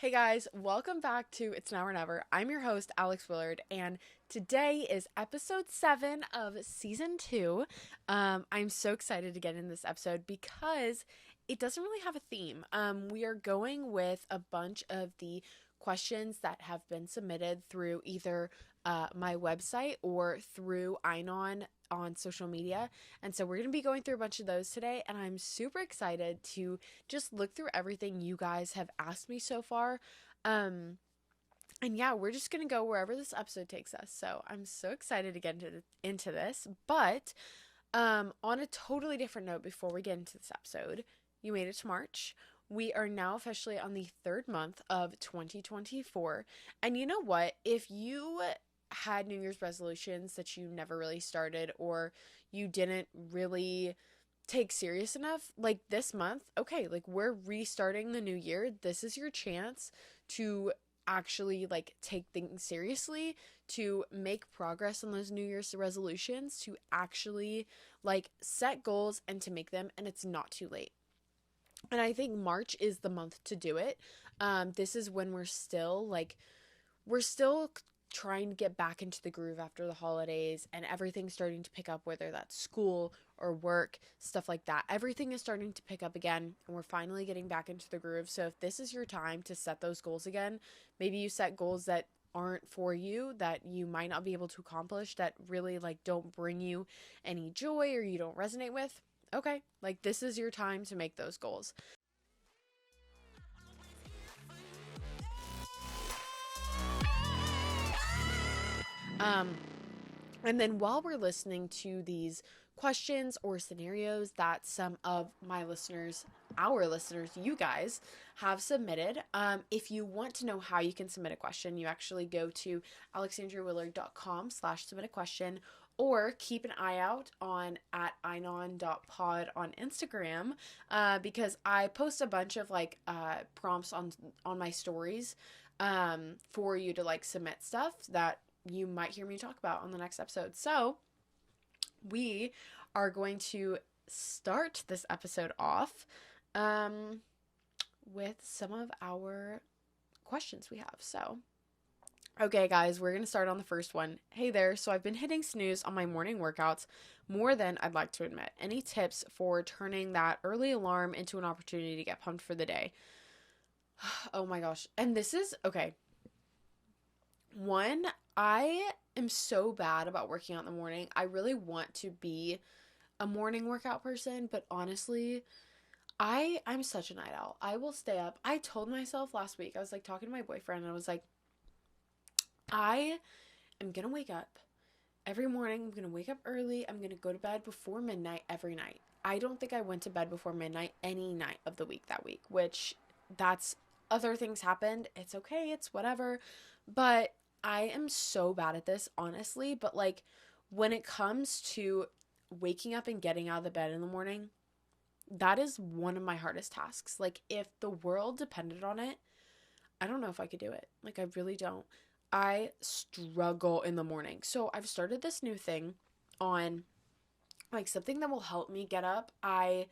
Hey guys, welcome back to It's Now or Never. I'm your host, Alex Willard, and today is episode 7 of season 2. I'm so excited to get in this episode because it doesn't really have a theme. We are going with a bunch of the questions that have been submitted through either my website or through Einon on social media. And so we're going to be going through a bunch of those today, and I'm super excited to just look through everything you guys have asked me so far. And yeah, we're just going to go wherever this episode takes us. So I'm so excited to get into this. But on a totally different note, before we get into this episode, you made it to March. We are now officially on the third month of 2024. And you know what? If you had New Year's resolutions that you never really started, or you didn't really take serious enough, like this month, okay, like we're restarting the new year. This is your chance to actually like take things seriously, to make progress on those New Year's resolutions, to actually like set goals and to make them, and it's not too late. And I think March is the month to do it. This is when we're still trying to get back into the groove after the holidays, and everything's starting to pick up, whether that's school or work, stuff like that. Everything is starting to pick up again, and we're finally getting back into the groove. So if this is your time to set those goals again, maybe you set goals that aren't for you, that you might not be able to accomplish, that really like don't bring you any joy or you don't resonate with. Okay, like this is your time to make those goals. Um, And then while we're listening to these questions or scenarios that some of my listeners, our listeners, you guys have submitted, if you want to know how you can submit a question, you actually go to alexandriawillard.com/submit a question, or keep an eye out on at inon.pod on Instagram, because I post a bunch of like prompts on my stories for you to like submit stuff that you might hear me talk about on the next episode. So we are going to start this episode off with some of our questions we have. So, okay, guys, we're going to start on the first one. Hey there, so I've been hitting snooze on my morning workouts more than I'd like to admit. Any tips for turning that early alarm into an opportunity to get pumped for the day? Oh my gosh. And this is okay. One, I am so bad about working out in the morning. I really want to be a morning workout person, but honestly, I'm such a night owl. I will stay up. I told myself last week, I was like talking to my boyfriend, and I was like, I am gonna wake up every morning. I'm gonna wake up early. I'm gonna go to bed before midnight every night. I don't think I went to bed before midnight any night of the week that week, which that's other things happened. It's okay, it's whatever. But I am so bad at this, honestly. But like when it comes to waking up and getting out of the bed in the morning, that is one of my hardest tasks. Like if the world depended on it, I don't know if I could do it. Like I really don't. I struggle in the morning. So I've started this new thing on like something that will help me get up. I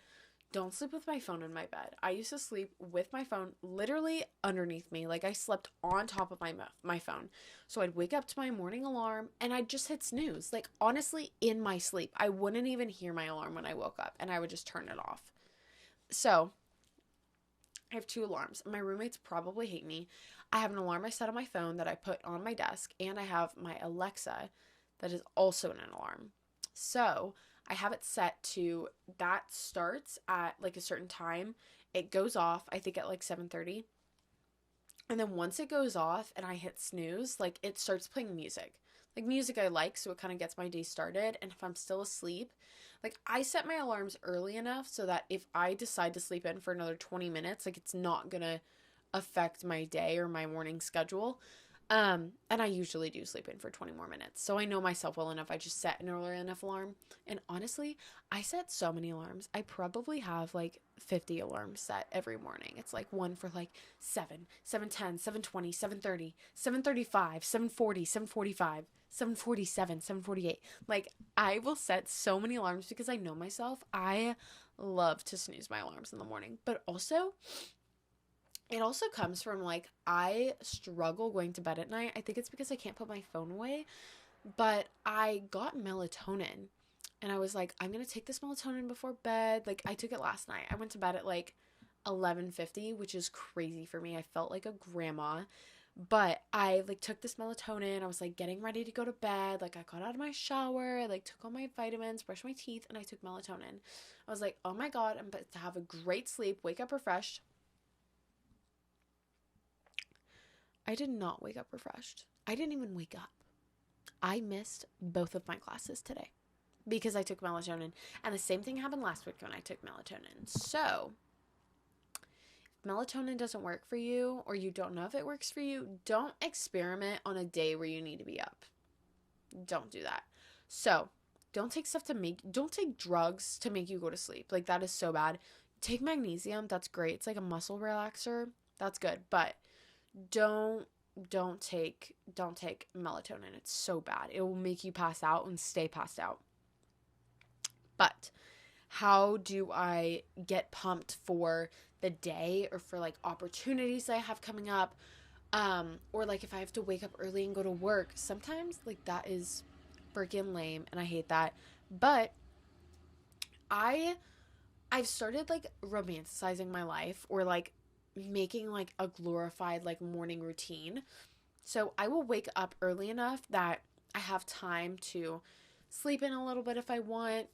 don't sleep with my phone in my bed. I used to sleep with my phone literally underneath me. Like I slept on top of my phone. So I'd wake up to my morning alarm and I'd just hit snooze. Like honestly, in my sleep, I wouldn't even hear my alarm when I woke up, and I would just turn it off. So I have two alarms. My roommates probably hate me. I have an alarm I set on my phone that I put on my desk, and I have my Alexa that is also an alarm. So I have it set to that starts at like a certain time. It goes off, I think at like 7:30. And then once it goes off and I hit snooze, like it starts playing music. Like music I like, so it kind of gets my day started. And if I'm still asleep, like I set my alarms early enough so that if I decide to sleep in for another 20 minutes, like it's not gonna affect my day or my morning schedule. And I usually do sleep in for 20 more minutes. So I know myself well enough. I just set an early enough alarm. And honestly, I set so many alarms. I probably have like 50 alarms set every morning. It's like one for like 7, 7:10, 7:20, 7:30, 7:35, 7:40, 7:45, 7:47, 7:48. Like I will set so many alarms because I know myself. I love to snooze my alarms in the morning. But also, it also comes from, like, I struggle going to bed at night. I think it's because I can't put my phone away, but I got melatonin and I was like, I'm going to take this melatonin before bed. Like, I took it last night. I went to bed at like 11:50, which is crazy for me. I felt like a grandma. But I like took this melatonin. I was like getting ready to go to bed. Like, I got out of my shower. I like took all my vitamins, brushed my teeth, and I took melatonin. I was like, oh my God, I'm about to have a great sleep, wake up refreshed. I did not wake up refreshed. I didn't even wake up. I missed both of my classes today because I took melatonin. And the same thing happened last week when I took melatonin. So, if melatonin doesn't work for you, or you don't know if it works for you, don't experiment on a day where you need to be up. Don't do that. So, don't take drugs to make you go to sleep. Like, that is so bad. Take magnesium. That's great. It's like a muscle relaxer. That's good. But don't take melatonin. It's so bad. It will make you pass out and stay passed out. But how do I get pumped for the day or for like opportunities that I have coming up? Or like if I have to wake up early and go to work, sometimes like that is freaking lame and I hate that. But I've started like romanticizing my life, or like making like a glorified like morning routine. So I will wake up early enough that I have time to sleep in a little bit if I want.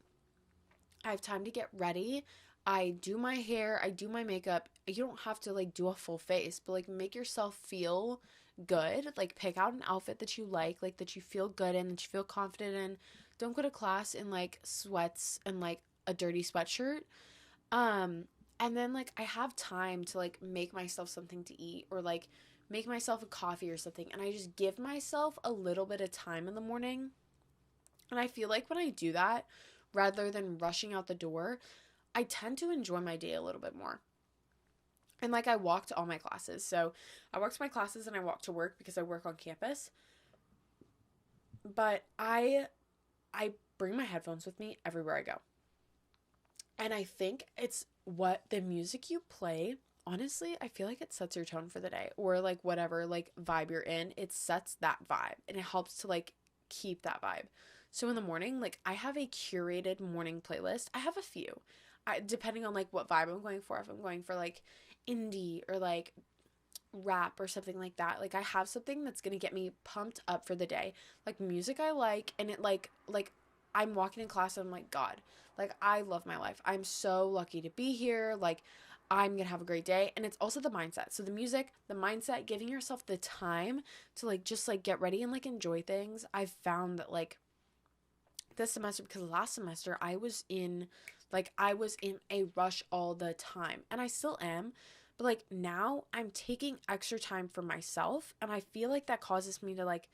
I have time to get ready. I do my hair, I do my makeup. You don't have to like do a full face, but like make yourself feel good. Like pick out an outfit that you like that you feel good in, that you feel confident in. Don't go to class in like sweats and like a dirty sweatshirt. Um and then like I have time to like make myself something to eat, or like make myself a coffee or something, and I just give myself a little bit of time in the morning. And I feel like when I do that, rather than rushing out the door, I tend to enjoy my day a little bit more. And like I walk to all my classes. So I walk to my classes and I walk to work because I work on campus. But I bring my headphones with me everywhere I go. And I think it's what the music you play, honestly, I feel like it sets your tone for the day, or like whatever like vibe you're in, it sets that vibe and it helps to like keep that vibe. So in the morning, like I have a curated morning playlist. I have a few. Depending on like what vibe I'm going for, if I'm going for like indie or like rap or something like that, like I have something that's going to get me pumped up for the day. Like music I like, and it like I'm walking in class and I'm like, God, like I love my life. I'm so lucky to be here. Like I'm going to have a great day. And it's also the mindset. So the music, the mindset, giving yourself the time to like just like get ready and like enjoy things. I've found that like this semester, because last semester I was in a rush all the time, and I still am, but like now I'm taking extra time for myself, and I feel like that causes me to like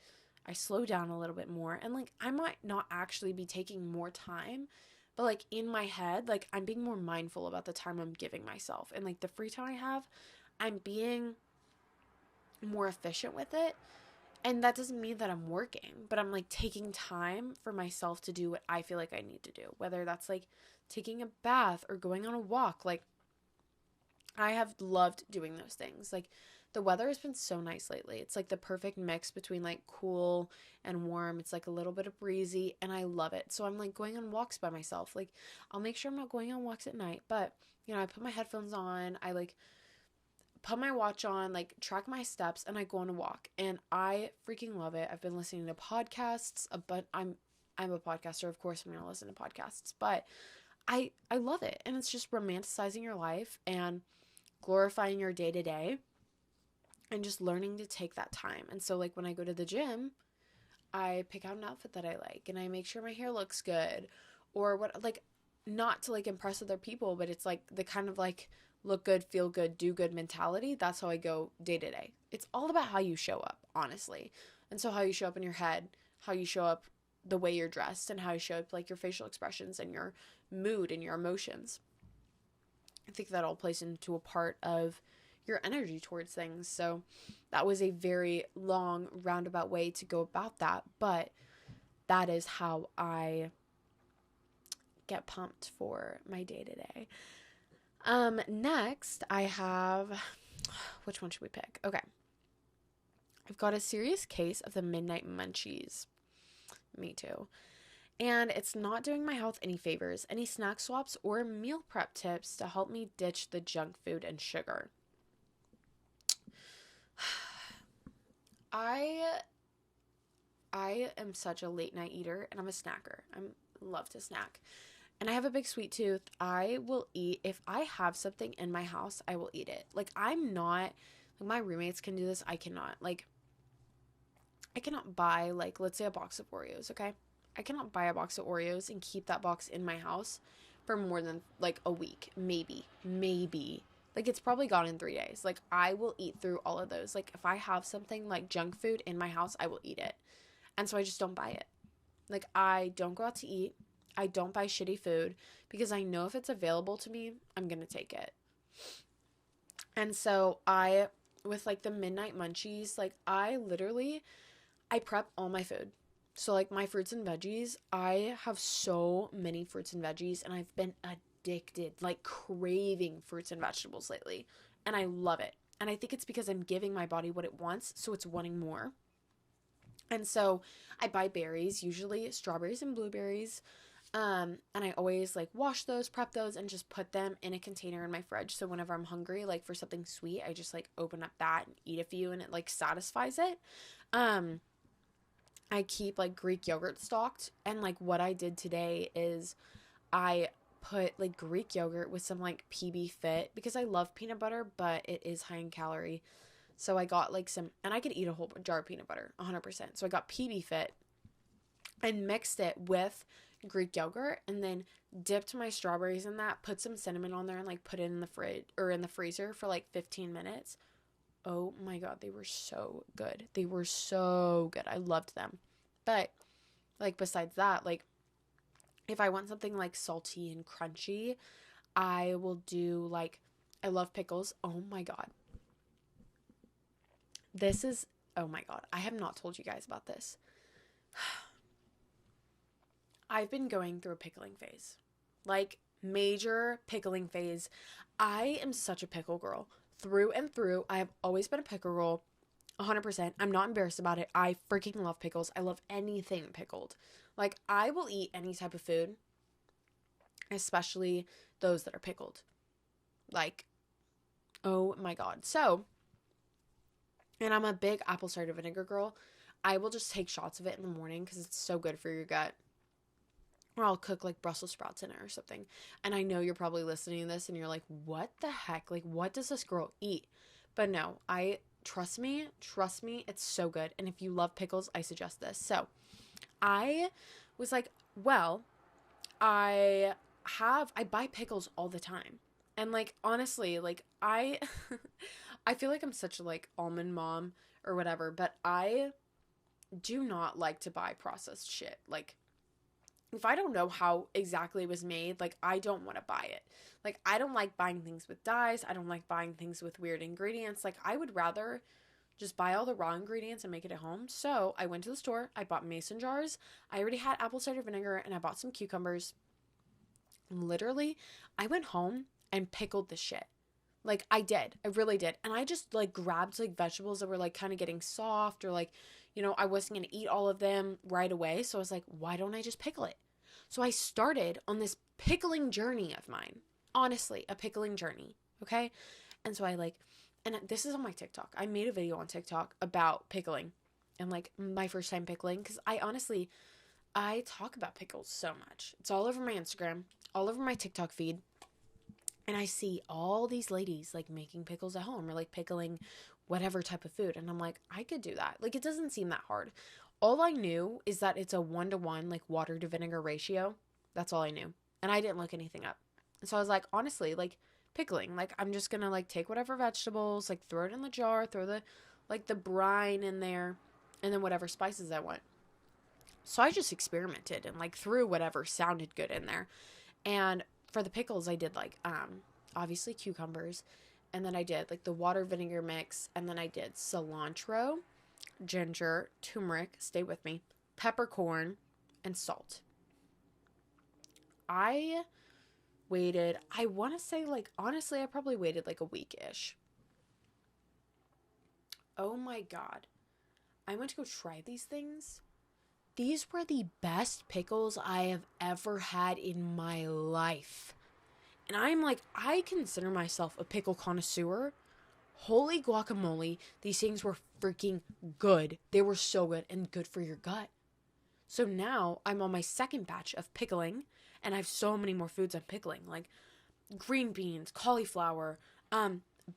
I slow down a little bit more, and like I might not actually be taking more time, but like in my head like I'm being more mindful about the time I'm giving myself, and like the free time I have, I'm being more efficient with it. And that doesn't mean that I'm working, but I'm like taking time for myself to do what I feel like I need to do, whether that's like taking a bath or going on a walk. Like I have loved doing those things. Like the weather has been so nice lately. It's like the perfect mix between like cool and warm. It's like a little bit of breezy, and I love it. So I'm like going on walks by myself. Like I'll make sure I'm not going on walks at night, but you know, I put my headphones on. I like put my watch on, like track my steps, and I go on a walk. And I freaking love it. I've been listening to podcasts, but I'm a podcaster, of course I'm gonna listen to podcasts, but I love it. And it's just romanticizing your life and glorifying your day to day, and just learning to take that time. And so like when I go to the gym, I pick out an outfit that I like, and I make sure my hair looks good, or what, like not to like impress other people, but it's like the kind of like look good, feel good, do good mentality. That's how I go day to day. It's all about how you show up, honestly. And so how you show up in your head, how you show up the way you're dressed, and how you show up like your facial expressions and your mood and your emotions. I think that all plays into a part of your energy towards things. So that was a very long roundabout way to go about that, but that is how I get pumped for my day to day. Next I have which one should we pick? Okay. I've got a serious case of the midnight munchies. Me too. And it's not doing my health any favors. Any snack swaps or meal prep tips to help me ditch the junk food and sugar? I am such a late night eater, and I'm a snacker. I love to snack. And I have a big sweet tooth. I will eat, if I have something in my house, I will eat it. Like, I'm not, like, my roommates can do this. I cannot. Like, I cannot buy, like, let's say a box of Oreos, okay? I cannot buy a box of Oreos and keep that box in my house for more than, like, a week. Maybe. Like, it's probably gone in 3 days. Like, I will eat through all of those. Like, if I have something like junk food in my house, I will eat it. And so I just don't buy it. Like, I don't go out to eat. I don't buy shitty food because I know if it's available to me, I'm going to take it. And so with like the midnight munchies, like I prep all my food. So like my fruits and veggies, I have so many fruits and veggies, and I've been addicted, like craving fruits and vegetables lately. And I love it. And I think it's because I'm giving my body what it wants, so it's wanting more. And so I buy berries, usually strawberries and blueberries. And I always like wash those, prep those, and just put them in a container in my fridge. So whenever I'm hungry, like for something sweet, I just like open up that and eat a few, and it like satisfies it. I keep like Greek yogurt stocked. And like what I did today is I put like Greek yogurt with some like PB Fit because I love peanut butter, but it is high in calorie. So I got like some, and I could eat a whole jar of peanut butter, 100%. So I got PB Fit and mixed it with Greek yogurt, and then dipped my strawberries in that, put some cinnamon on there, and like put it in the fridge or in the freezer for like 15 minutes. Oh my God, they were so good. They were so good. I loved them. But like besides that, like if I want something like salty and crunchy, I will do like, I love pickles. Oh my God. Oh my God. I have not told you guys about this. I've been going through a pickling phase, like major pickling phase. I am such a pickle girl through and through. I have always been a pickle girl, 100%. I'm not embarrassed about it. I freaking love pickles. I love anything pickled. Like I will eat any type of food, especially those that are pickled. Like, oh my God. So, and I'm a big apple cider vinegar girl. I will just take shots of it in the morning because it's so good for your gut. Or I'll cook like Brussels sprouts in it or something. And I know you're probably listening to this and you're like, what the heck? Like, what does this girl eat? But no, trust me, it's so good. And if you love pickles, I suggest this. So I was like, well, I buy pickles all the time. And like, honestly, like I feel like I'm such a like almond mom or whatever, but I do not like to buy processed shit. Like, if I don't know how exactly it was made, like, I don't want to buy it. Like, I don't like buying things with dyes. I don't like buying things with weird ingredients. Like, I would rather just buy all the raw ingredients and make it at home. So, I went to the store. I bought mason jars. I already had apple cider vinegar, and I bought some cucumbers. And literally, I went home and pickled the shit. Like, I did. I really did. And I just, like, grabbed, like, vegetables that were, like, kind of getting soft or, like, you know, I wasn't going to eat all of them right away. So I was like, why don't I just pickle it? So I started on this pickling journey of mine. Honestly, a pickling journey. Okay? And so and this is on my TikTok. I made a video on TikTok about pickling and like my first time pickling. Because I talk about pickles so much. It's all over my Instagram, all over my TikTok feed. And I see all these ladies like making pickles at home or like pickling whatever type of food. And I'm like, I could do that. Like, it doesn't seem that hard. All I knew is that it's a 1-to-1 like water to vinegar ratio. That's all I knew. And I didn't look anything up. And so I was like, honestly, like pickling, like I'm just going to like take whatever vegetables, like throw it in the jar, throw the brine in there, and then whatever spices I want. So I just experimented and like threw whatever sounded good in there. And for the pickles, I did like, obviously cucumbers. And then I did like the water vinegar mix. And then I did cilantro, ginger, turmeric, stay with me, peppercorn, and salt. I waited, I want to say like, honestly, I probably waited like a week-ish. Oh my God. I went to go try these things. These were the best pickles I have ever had in my life. And I'm like, I consider myself a pickle connoisseur. Holy guacamole, these things were freaking good. They were so good and good for your gut. So now I'm on my second batch of pickling, and I have so many more foods I'm pickling, like green beans, cauliflower,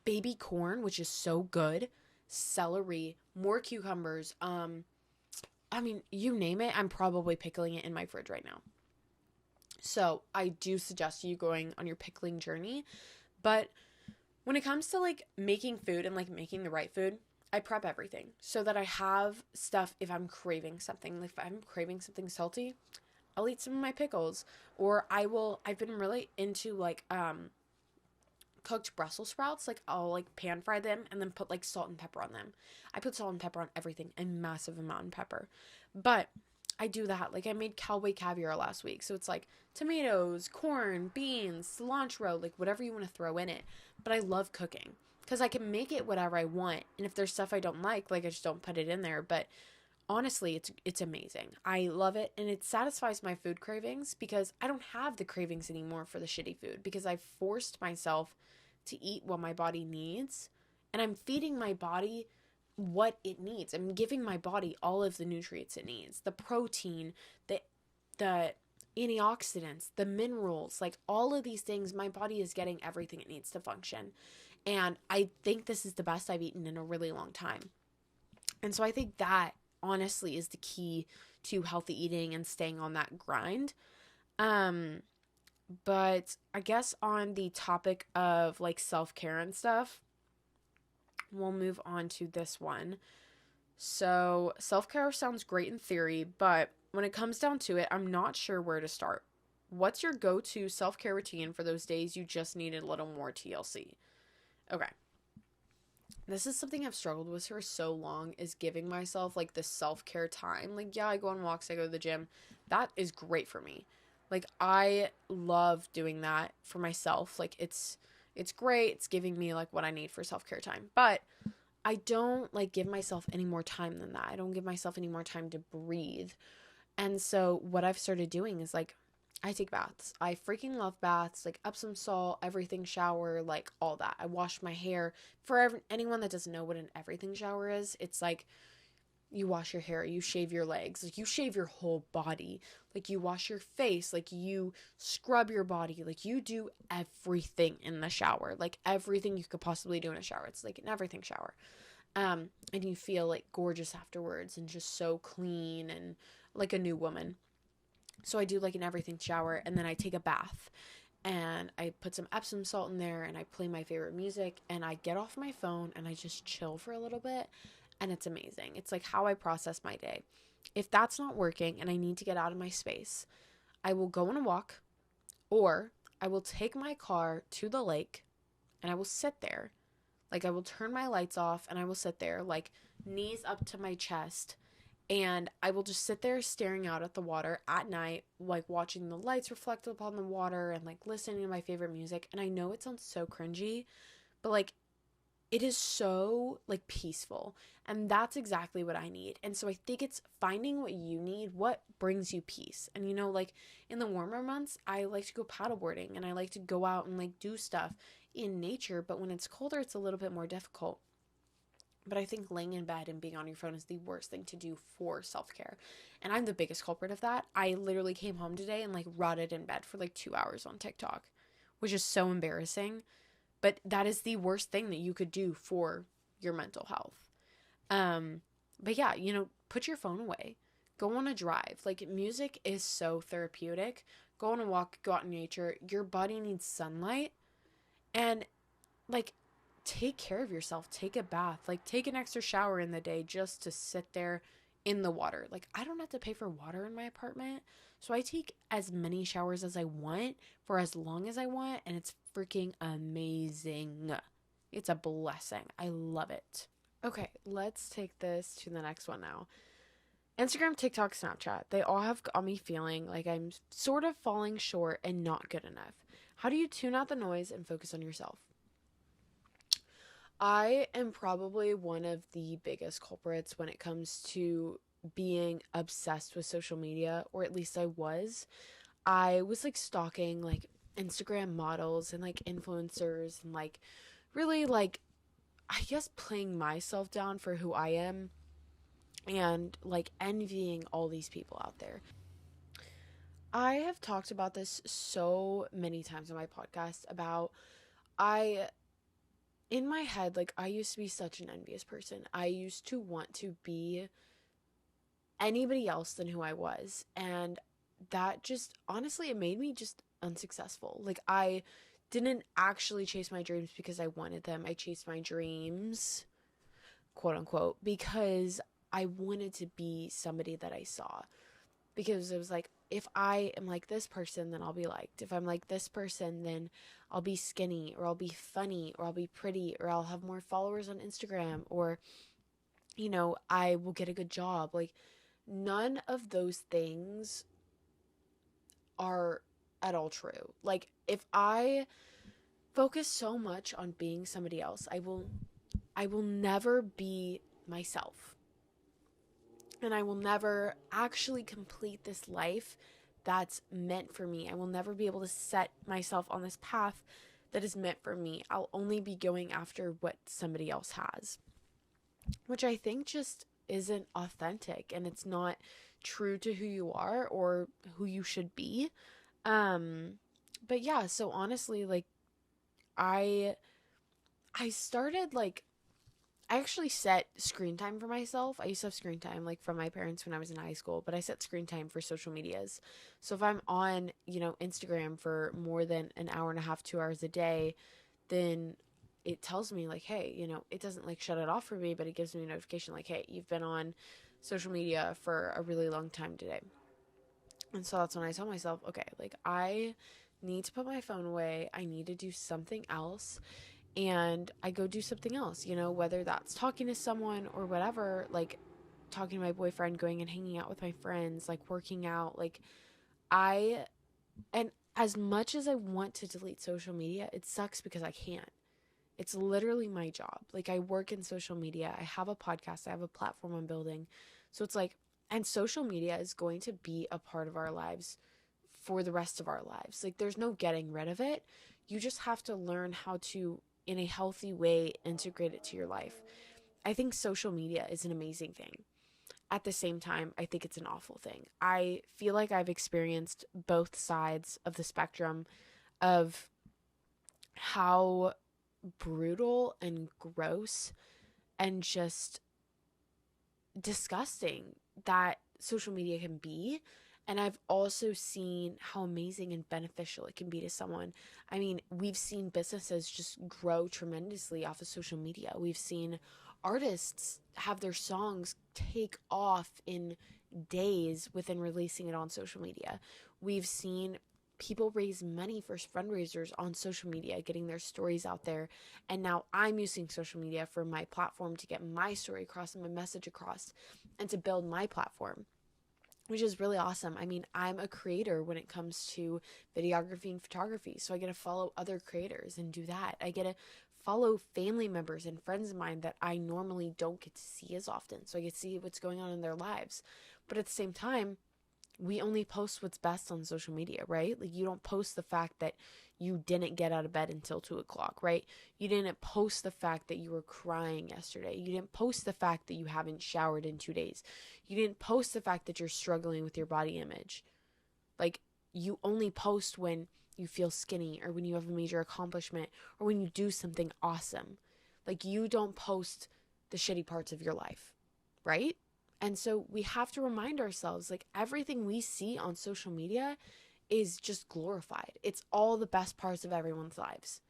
baby corn, which is so good, celery, more cucumbers. I mean, you name it, I'm probably pickling it in my fridge right now. So I do suggest you going on your pickling journey. But when it comes to like making food and like making the right food, I prep everything so that I have stuff if I'm craving something. Like if I'm craving something salty, I'll eat some of my pickles. Or I've been really into like cooked Brussels sprouts. Like I'll like pan fry them and then put like salt and pepper on them. I put salt and pepper on everything, a massive amount of pepper. But I do that. Like I made cowboy caviar last week. So it's like tomatoes, corn, beans, cilantro, like whatever you want to throw in it. But I love cooking because I can make it whatever I want. And if there's stuff I don't like I just don't put it in there. But honestly, it's amazing. I love it, and it satisfies my food cravings because I don't have the cravings anymore for the shitty food because I've forced myself to eat what my body needs, and I'm feeding my body what it needs. I'm giving my body all of the nutrients it needs. The protein, the antioxidants, the minerals, like all of these things, my body is getting everything it needs to function. And I think this is the best I've eaten in a really long time. And so I think that honestly is the key to healthy eating and staying on that grind. But I guess on the topic of like self-care and stuff, we'll move on to this one. So self-care sounds great in theory, but when it comes down to it, I'm not sure where to start. What's your go-to self-care routine for those days you just needed a little more TLC? Okay. This is something I've struggled with for so long, is giving myself like the self-care time. Like, yeah, I go on walks, I go to the gym. That is great for me. Like, I love doing that for myself. Like, it's great. It's giving me like what I need for self-care time. But I don't like give myself any more time than that. I don't give myself any more time to breathe. And so what I've started doing is like I take baths. I freaking love baths, like Epsom salt, everything shower, like all that. I wash my hair. For anyone that doesn't know what an everything shower is, it's like you wash your hair, you shave your legs, like you shave your whole body, like you wash your face, like you scrub your body, like you do everything in the shower, like everything you could possibly do in a shower. It's like an everything shower. And you feel like gorgeous afterwards and just so clean and like a new woman. So I do like an everything shower, and then I take a bath and I put some Epsom salt in there and I play my favorite music and I get off my phone and I just chill for a little bit, and it's amazing. It's like how I process my day. If that's not working and I need to get out of my space, I will go on a walk, or I will take my car to the lake and I will sit there. Like I will turn my lights off and I will sit there like knees up to my chest, and I will just sit there staring out at the water at night, like watching the lights reflect upon the water and like listening to my favorite music. And I know it sounds so cringy, but like it is so like peaceful, and that's exactly what I need. And so I think it's finding what you need, what brings you peace. And like in the warmer months, I like to go paddleboarding and I like to go out and like do stuff in nature, but when it's colder, it's a little bit more difficult. But I think laying in bed and being on your phone is the worst thing to do for self-care. And I'm the biggest culprit of that. I literally came home today and like rotted in bed for like 2 hours on TikTok, which is so embarrassing. But that is the worst thing that you could do for your mental health. But yeah, put your phone away. Go on a drive. Like music is so therapeutic. Go on a walk, go out in nature. Your body needs sunlight. And like take care of yourself. Take a bath. Like take an extra shower in the day just to sit there in the water. Like I don't have to pay for water in my apartment, so I take as many showers as I want for as long as I want, and it's freaking amazing. It's a blessing. I love it. Okay, let's take this to the next one now. Instagram, TikTok, Snapchat, they all have got me feeling like I'm sort of falling short and not good enough. How do you tune out the noise and focus on yourself? I am probably one of the biggest culprits when it comes to being obsessed with social media, or at least I was. I was like stalking like Instagram models and like influencers and like really like I guess playing myself down for who I am and like envying all these people out there. I have talked about this so many times on my podcast about I in my head, like I used to be such an envious person. I used to want to be anybody else than who I was. And that just honestly, it made me just unsuccessful. Like I didn't actually chase my dreams because I wanted them. I chased my dreams, quote unquote, because I wanted to be somebody that I saw. Because it was like, if I am like this person, then I'll be liked. If I'm like this person, then I'll be skinny, or I'll be funny, or I'll be pretty, or I'll have more followers on Instagram, or, I will get a good job. Like, none of those things are at all true. Like, if I focus so much on being somebody else, I will never be myself. And I will never actually complete this life that's meant for me. I will never be able to set myself on this path that is meant for me. I'll only be going after what somebody else has, which I think just isn't authentic, and it's not true to who you are or who you should be. Um but yeah, so honestly, like I I started like I actually set screen time for myself. I used to have screen time like from my parents when I was in high school, but I set screen time for social medias. So if I'm on, Instagram for more than an hour and a half, 2 hours a day, then it tells me like, hey, it doesn't like shut it off for me, but it gives me a notification like, hey, you've been on social media for a really long time today. And so that's when I tell myself, okay, like I need to put my phone away. I need to do something else, and I go do something else, whether that's talking to someone or whatever, like talking to my boyfriend, going and hanging out with my friends, like working out. Like, I, and as much as I want to delete social media, it sucks because I can't. It's literally my job. Like, I work in social media, I have a podcast, I have a platform I'm building. So it's like, and social media is going to be a part of our lives for the rest of our lives. Like, there's no getting rid of it. You just have to learn how to, in a healthy way, integrate it to your life. I think social media is an amazing thing. At the same time, I think it's an awful thing. I feel like I've experienced both sides of the spectrum of how brutal and gross and just disgusting that social media can be. And I've also seen how amazing and beneficial it can be to someone. I mean, we've seen businesses just grow tremendously off of social media. We've seen artists have their songs take off in days within releasing it on social media. We've seen people raise money for fundraisers on social media, getting their stories out there. And now I'm using social media for my platform to get my story across and my message across and to build my platform, which is really awesome. I mean, I'm a creator when it comes to videography and photography, so I get to follow other creators and do that. I get to follow family members and friends of mine that I normally don't get to see as often, so I get to see what's going on in their lives. But at the same time, we only post what's best on social media, right? Like, you don't post the fact that you didn't get out of bed until 2 o'clock, right? You didn't post the fact that you were crying yesterday. You didn't post the fact that you haven't showered in 2 days. You didn't post the fact that you're struggling with your body image. Like, you only post when you feel skinny, or when you have a major accomplishment, or when you do something awesome. Like, you don't post the shitty parts of your life, right? And so we have to remind ourselves, like, everything we see on social media is just glorified. It's all the best parts of everyone's lives.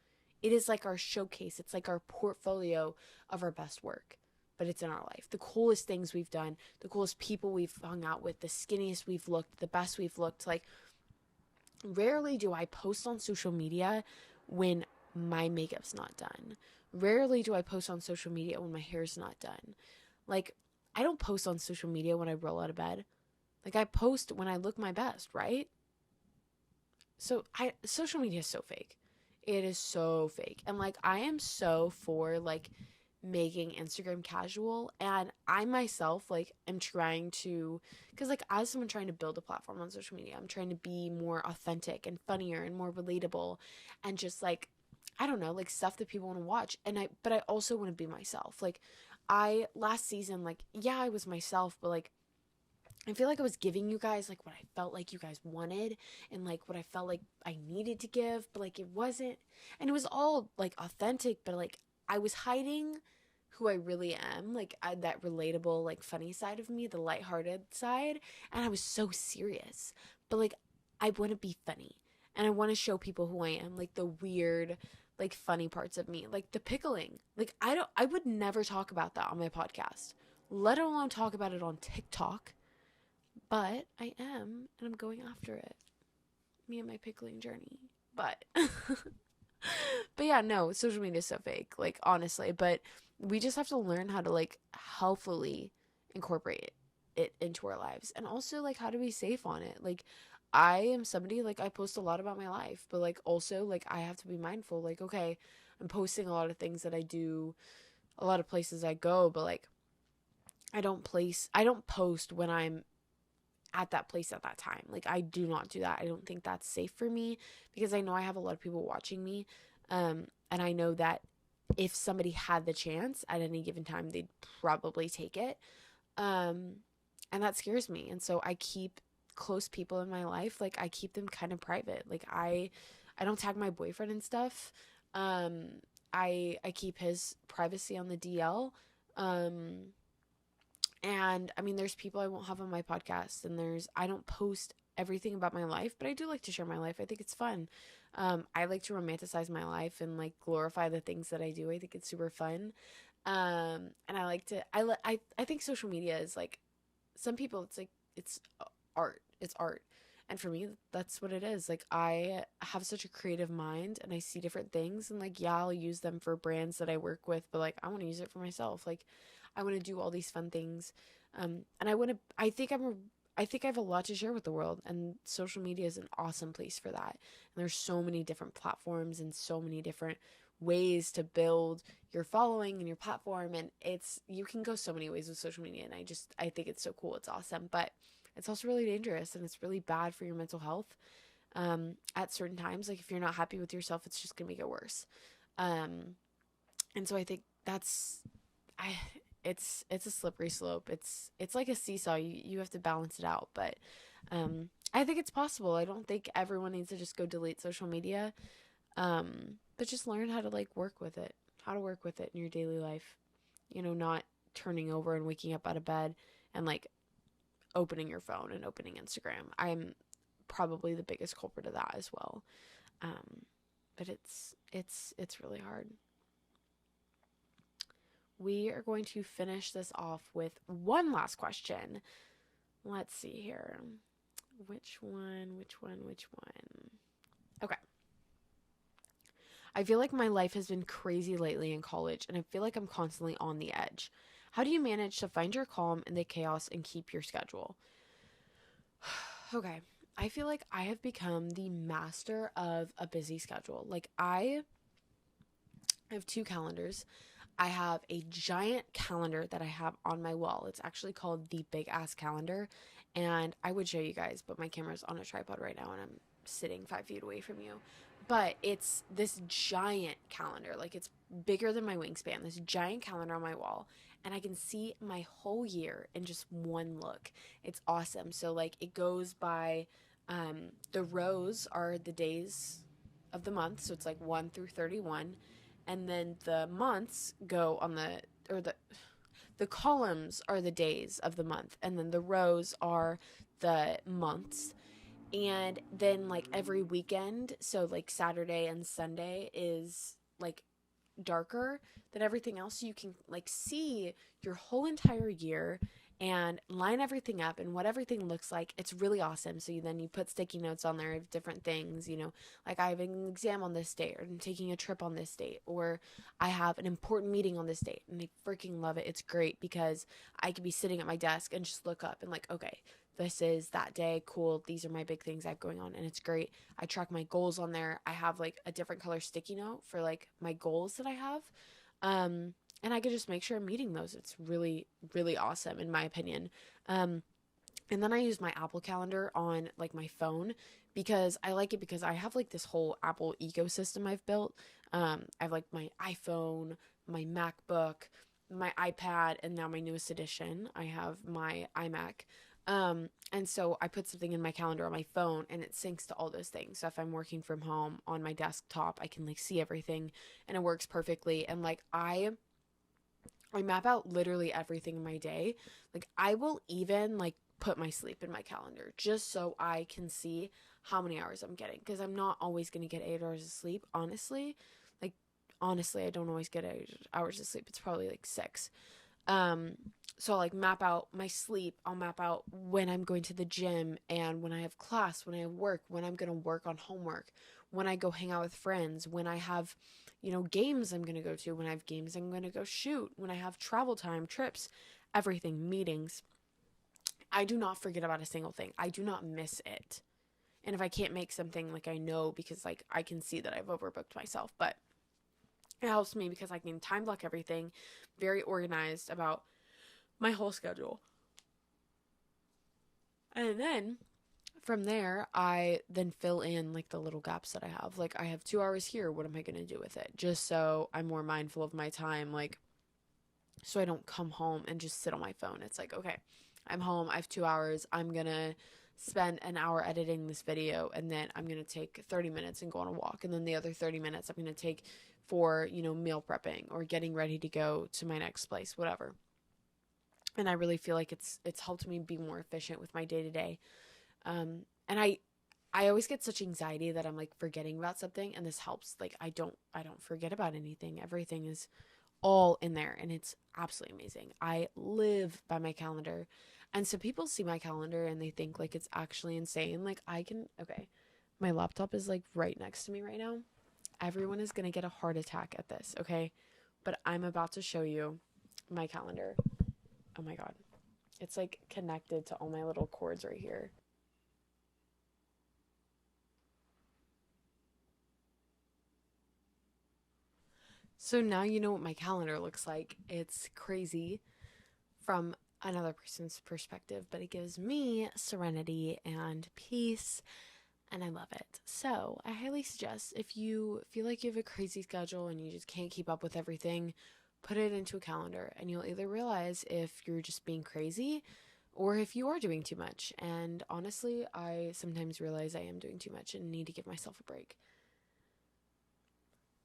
It is like our showcase. It's like our portfolio of our best work, but it's in our life. The coolest things we've done, the coolest people we've hung out with, the skinniest we've looked, the best we've looked. Like, rarely do I post on social media when my makeup's not done. Rarely do I post on social media when my hair's not done. Like, I don't post on social media when I roll out of bed. Like, I post when I look my best, right? So social media is so fake. It is so fake. And like I am so for like making Instagram casual, and I myself like am trying to, because like as someone trying to build a platform on social media, I'm trying to be more authentic and funnier and more relatable, and just like I don't know, like stuff that people want to watch. And but I also want to be myself. Like I last season, like yeah, I was myself, but like I feel like I was giving you guys like what I felt like you guys wanted, and like what I felt like I needed to give, but like it wasn't, and it was all like authentic, but like I was hiding who I really am, like that relatable, like funny side of me, the lighthearted side, and I was so serious. But like I want to be funny, and I want to show people who I am, like the weird, like funny parts of me, like the pickling. Like I would never talk about that on my podcast, let alone talk about it on TikTok. But I am, and I'm going after it. Me and my pickling journey. But but yeah, no, social media is so fake, like honestly, but we just have to learn how to like healthfully incorporate it into our lives, and also like how to be safe on it. Like I am somebody, like I post a lot about my life, but like also like I have to be mindful, like okay, I'm posting a lot of things that I do, a lot of places I go, but like I don't post when I'm at that place at that time. Like I do not do that. I don't think that's safe for me, because I know I have a lot of people watching me. And I know that if somebody had the chance at any given time, they'd probably take it. And that scares me. And so I keep close people in my life, like I keep them kind of private. Like I don't tag my boyfriend and stuff. I keep his privacy on the DL. Um and I mean, there's people I won't have on my podcast, and I don't post everything about my life, but I do like to share my life. I think it's fun. I like to romanticize my life and like glorify the things that I do. I think it's super fun. And I like to, I think social media is like, some people, it's like, it's art. It's art. And for me, that's what it is. Like, I have such a creative mind, and I see different things, and like, yeah, I'll use them for brands that I work with, but like, I want to use it for myself. Like, I want to do all these fun things. And I think I have a lot to share with the world, and social media is an awesome place for that. And there's so many different platforms and so many different ways to build your following and your platform, and you can go so many ways with social media, and I think it's so cool. It's awesome, but it's also really dangerous, and it's really bad for your mental health. At certain times, like if you're not happy with yourself, it's just gonna make it worse. And so I think I it's a slippery slope. It's like a seesaw. You have to balance it out, but I think it's possible. I don't think everyone needs to just go delete social media. But just learn how to like work with it. How to work with it in your daily life. You know, not turning over and waking up out of bed and like opening your phone and opening Instagram. I'm probably the biggest culprit of that as well. But it's really hard. We are going to finish this off with one last question. Let's see here. Which one? Okay. I feel like my life has been crazy lately in college, and I feel like I'm constantly on the edge. How do you manage to find your calm in the chaos and keep your schedule? Okay. I feel like I have become the master of a busy schedule. Like I have two calendars. I have a giant calendar that I have on my wall. It's actually called the Big Ass Calendar. And I would show you guys, but my camera's on a tripod right now and I'm sitting 5 feet away from you. But it's this giant calendar. Like it's bigger than my wingspan. This giant calendar on my wall. And I can see my whole year in just one look. It's awesome. So like it goes by, the rows are the days of the month. So it's like 1 through 31, and then the months go on the columns are the days of the month, and then the rows are the months. And then like every weekend, so like Saturday and Sunday is like darker than everything else, so you can like see your whole entire year and line everything up and what everything looks like. It's really awesome. So then you put sticky notes on there of different things, like I have an exam on this date, or I'm taking a trip on this date, or I have an important meeting on this date, and I freaking love it. It's great because I could be sitting at my desk and just look up and like, okay, this is that day. Cool. These are my big things I have going on, and it's great. I track my goals on there. I have like a different color sticky note for like my goals that I have. And I could just make sure I'm meeting those. It's really, really awesome in my opinion. And then I use my Apple Calendar on like my phone because I like it because I have like this whole Apple ecosystem I've built. I have like my iPhone, my MacBook, my iPad, and now my newest edition, I have my iMac. And so I put something in my calendar on my phone and it syncs to all those things. So if I'm working from home on my desktop, I can like see everything and it works perfectly. And like I map out literally everything in my day. Like I will even like put my sleep in my calendar just so I can see how many hours I'm getting, because I'm not always going to get 8 hours of sleep, honestly. Like honestly, I don't always get 8 hours of sleep. It's probably like 6. So I'll like map out my sleep. I'll map out when I'm going to the gym and when I have class, when I have work, when I'm going to work on homework, when I go hang out with friends, when I have, games I'm going to go to, when I have games I'm going to go shoot, when I have travel time, trips, everything, meetings. I do not forget about a single thing. I do not miss it. And if I can't make something, like I know because like I can see that I've overbooked myself, but it helps me because I can time block everything, very organized about my whole schedule. And then from there, I then fill in like the little gaps that I have. Like I have 2 hours here. What am I going to do with it? Just so I'm more mindful of my time. Like, so I don't come home and just sit on my phone. It's like, okay, I'm home. I have 2 hours. I'm going to spend an hour editing this video. And then I'm going to take 30 minutes and go on a walk. And then the other 30 minutes I'm going to take for, meal prepping or getting ready to go to my next place, whatever. And I really feel like it's helped me be more efficient with my day to day. And I always get such anxiety that I'm like forgetting about something, and this helps. Like I don't forget about anything. Everything is all in there, and it's absolutely amazing. I live by my calendar. And so people see my calendar and they think like it's actually insane. Like okay, my laptop is like right next to me right now. Everyone is going to get a heart attack at this, okay? But I'm about to show you my calendar. Oh my God. It's like connected to all my little cords right here. So now you know what my calendar looks like. It's crazy from another person's perspective, but it gives me serenity and peace, and I love it. So I highly suggest, if you feel like you have a crazy schedule and you just can't keep up with everything, put it into a calendar, and you'll either realize if you're just being crazy or if you are doing too much. And honestly, I sometimes realize I am doing too much and need to give myself a break.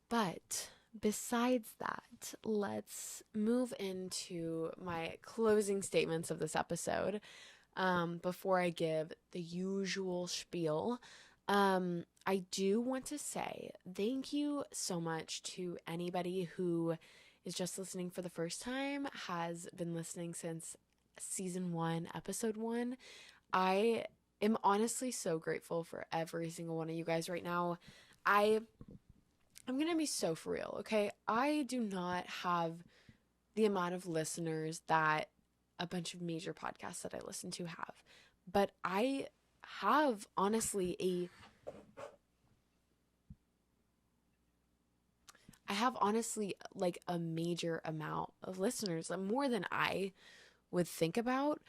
But besides that, let's move into my closing statements of this episode. Before I give the usual spiel, I do want to say thank you so much to anybody who is just listening for the first time, has been listening since season 1, episode 1. I am honestly so grateful for every single one of you guys right now. I'm going to be so for real, okay? I do not have the amount of listeners that a bunch of major podcasts that I listen to have. But I have honestly like a major amount of listeners, like more than I would think about.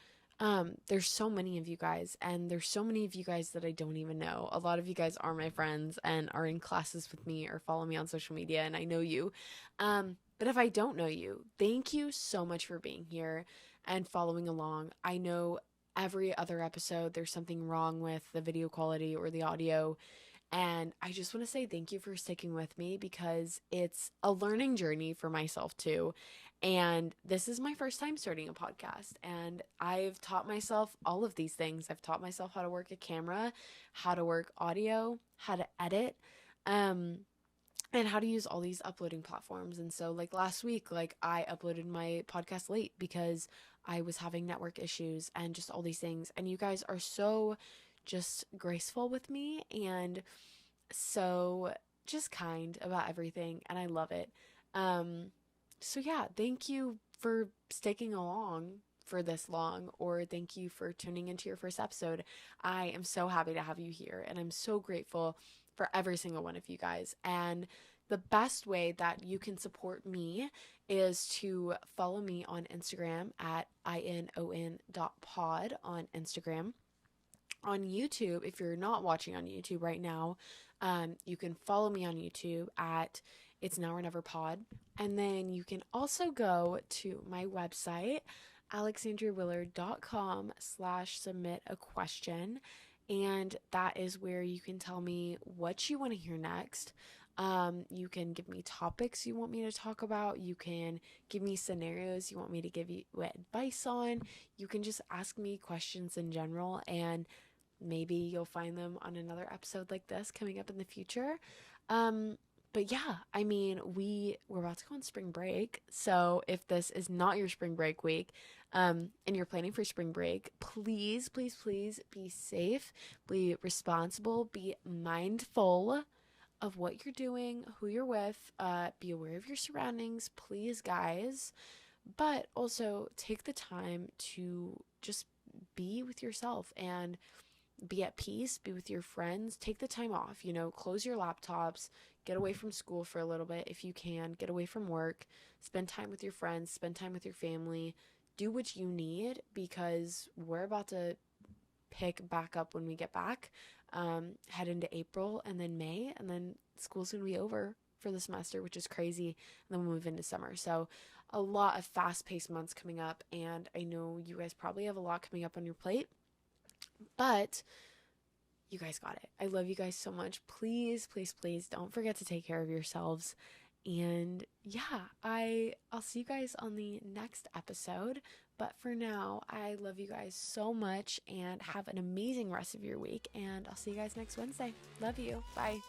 There's so many of you guys, and there's so many of you guys that I don't even know. A lot of you guys are my friends and are in classes with me or follow me on social media, and I know you. But if I don't know you, thank you so much for being here and following along. I know every other episode there's something wrong with the video quality or the audio, and I just want to say thank you for sticking with me, because it's a learning journey for myself too. And this is my first time starting a podcast, and I've taught myself all of these things. I've taught myself how to work a camera, how to work audio, how to edit, and how to use all these uploading platforms. And so like last week, like I uploaded my podcast late because I was having network issues and just all these things. And you guys are so just graceful with me and so just kind about everything, and I love it. So yeah, thank you for sticking along for this long, or thank you for tuning into your first episode. I am so happy to have you here, and I'm so grateful for every single one of you guys. And the best way that you can support me is to follow me on Instagram at inon.pod on Instagram. On YouTube, if you're not watching on YouTube right now, you can follow me on YouTube at It's Now or Never Pod. And then you can also go to my website, alexandriawillard.com/submit a question. And that is where you can tell me what you want to hear next. You can give me topics you want me to talk about. You can give me scenarios you want me to give you advice on. You can just ask me questions in general, and maybe you'll find them on another episode like this coming up in the future. But yeah, I mean, we're about to go on spring break. So if this is not your spring break week, and you're planning for spring break, please, please, please be safe, be responsible, be mindful of what you're doing, who you're with, be aware of your surroundings, please, guys. But also take the time to just be with yourself and be at peace, be with your friends, take the time off, close your laptops, get away from school for a little bit if you can, get away from work, spend time with your friends, spend time with your family, do what you need, because we're about to pick back up when we get back, head into April and then May, and then school's gonna be over for the semester, which is crazy, and then we'll move into summer. So a lot of fast-paced months coming up, and I know you guys probably have a lot coming up on your plate, but you guys got it. I love you guys so much. Please, please, please don't forget to take care of yourselves. And yeah, I'll see you guys on the next episode. But for now, I love you guys so much, and have an amazing rest of your week. And I'll see you guys next Wednesday. Love you. Bye.